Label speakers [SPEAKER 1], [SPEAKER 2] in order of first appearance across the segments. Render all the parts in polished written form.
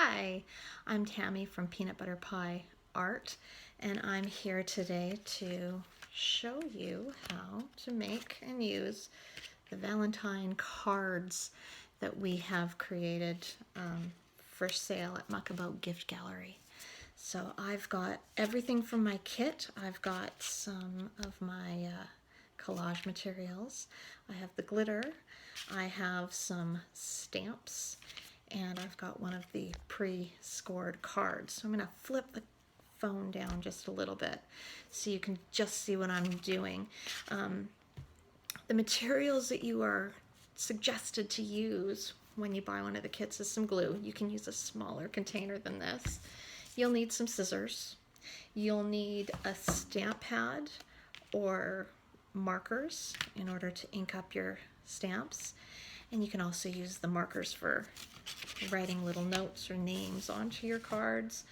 [SPEAKER 1] Hi, I'm Tammy from Peanut Butter Pie Art, and I'm here today to show you how to make and use the Valentine cards that we have created for sale at Muckabout Gift Gallery. So I've got everything from my kit. I've got some of my collage materials. I have the glitter. I have some stamps. And I've got one of the pre-scored cards. So I'm going to flip the phone down just a little bit so you can just see what I'm doing. The materials that you are suggested to use when you buy one of the kits is some glue. You can use a smaller container than this. You'll need some scissors. You'll need a stamp pad or markers in order to ink up your stamps. And you can also use the markers for writing little notes or names onto your cards.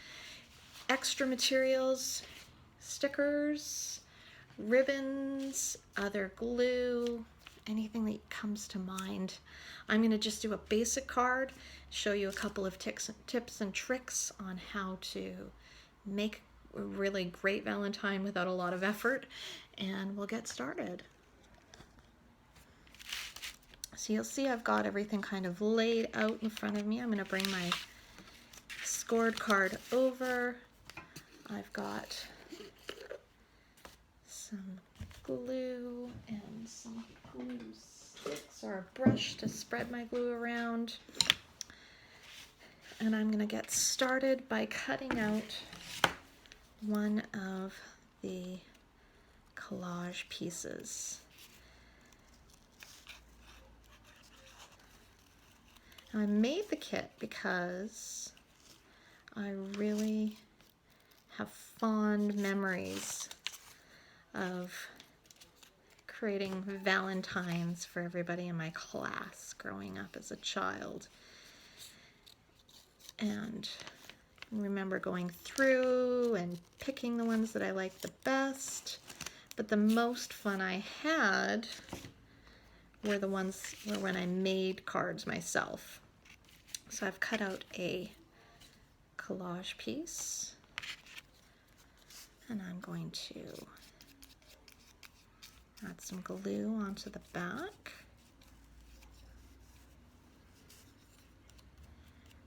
[SPEAKER 1] Extra materials, stickers, ribbons, other glue, anything that comes to mind. I'm going to just do a basic card, show you a couple of tips and tricks on how to make a really great Valentine without a lot of effort, and we'll get started. So you'll see I've got everything kind of laid out in front of me. I'm going to bring my scored card over. I've got some glue and some glue sticks or a brush to spread my glue around. And I'm going to get started by cutting out one of the collage pieces. I made the kit because I really have fond memories of creating Valentines for everybody in my class growing up as a child. And I remember going through and picking the ones that I liked the best, but the most fun I had were the ones where when I made cards myself. So I've cut out a collage piece, and I'm going to add some glue onto the back.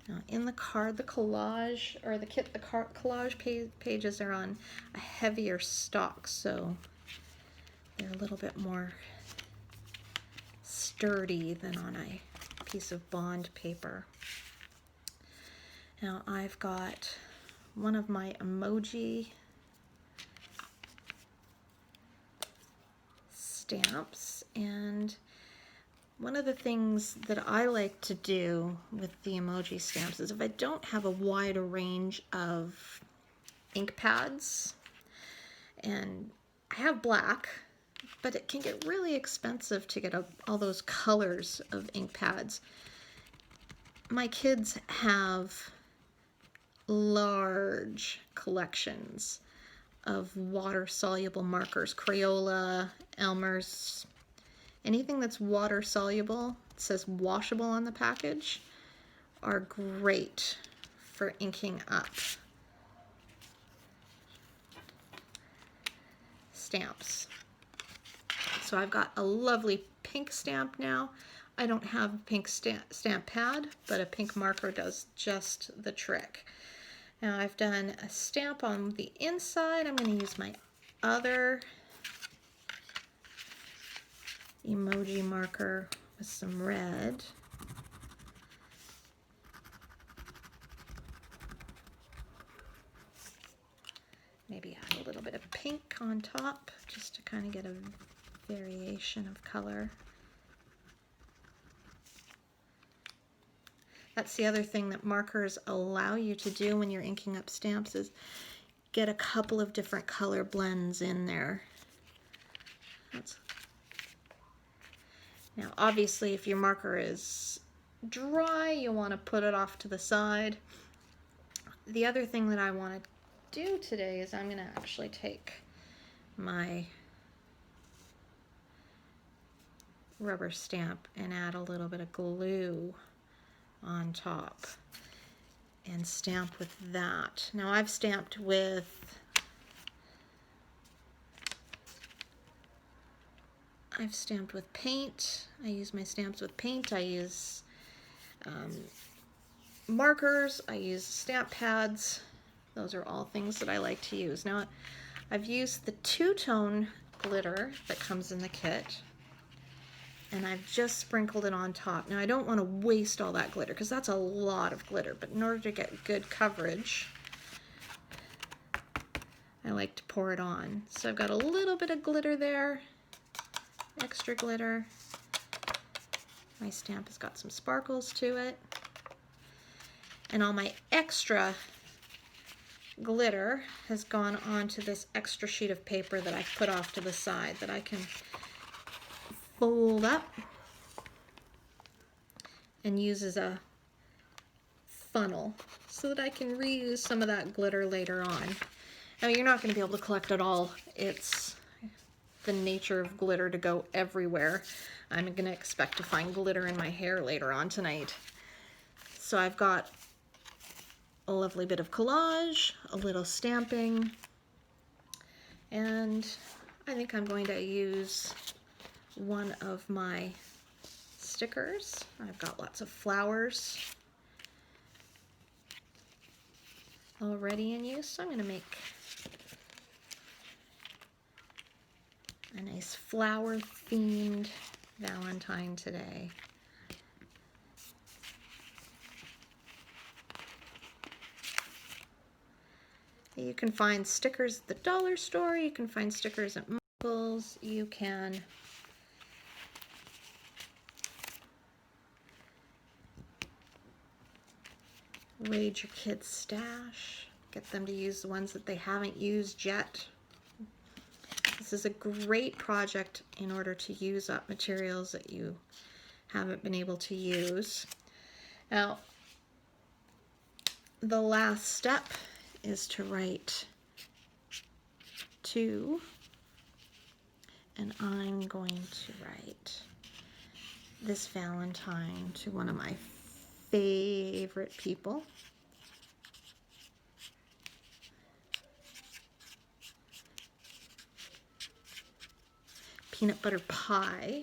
[SPEAKER 1] Now in the card, the collage, or the kit, the collage pages are on a heavier stock, so they're a little bit more sturdy than on a piece of bond paper. Now I've got one of my emoji stamps, and one of the things that I like to do with the emoji stamps is if I don't have a wide range of ink pads, and I have black, but it can get really expensive to get all those colors of ink pads. My kids have large collections of water-soluble markers, Crayola, Elmer's, anything that's water-soluble, it says washable on the package, are great for inking up stamps. So I've got a lovely pink stamp now. I don't have a pink stamp pad, but a pink marker does just the trick. Now I've done a stamp on the inside. I'm going to use my other emoji marker with some red. Maybe add a little bit of pink on top just to kind of get a variation of color. That's the other thing that markers allow you to do when you're inking up stamps, is get a couple of different color blends in there. Now obviously if your marker is dry, you want to put it off to the side. The other thing that I want to do today is I'm going to actually take my rubber stamp and add a little bit of glue on top. and stamp with that. Now I've stamped with paint. I use my stamps with paint. I use markers. I use stamp pads. Those are all things that I like to use. Now I've used the two-tone glitter that comes in the kit, and I've just sprinkled it on top. Now I don't want to waste all that glitter because that's a lot of glitter, but in order to get good coverage, I like to pour it on. So I've got a little bit of glitter there, extra glitter. My stamp has got some sparkles to it. And all my extra glitter has gone onto this extra sheet of paper that I've put off to the side that I can fold up and use as a funnel so that I can reuse some of that glitter later on. Now you're not going to be able to collect it all. It's the nature of glitter to go everywhere. I'm going to expect to find glitter in my hair later on tonight. So I've got a lovely bit of collage, a little stamping, and I think I'm going to use one of my stickers. I've got lots of flowers already in use, so I'm going to make a nice flower-themed Valentine today. You can find stickers at the dollar store, you can find stickers at Michael's, you can raid your kids' stash, get them to use the ones that they haven't used yet. This is a great project in order to use up materials that you haven't been able to use. Now, the last step is to write to, and I'm going to write this Valentine to one of my favorite people. Peanut Butter Pie,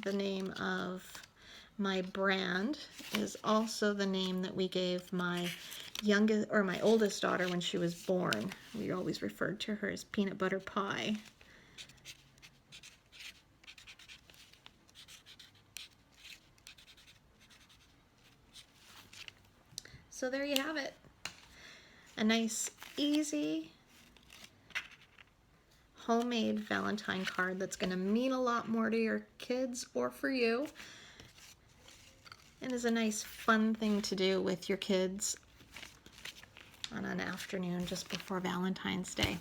[SPEAKER 1] the name of my brand, is also the name that we gave my youngest or my oldest daughter when she was born. We always referred to her as Peanut Butter Pie. So there you have it. A nice, easy, homemade Valentine card that's going to mean a lot more to your kids or for you. And is a nice, fun thing to do with your kids on an afternoon just before Valentine's Day.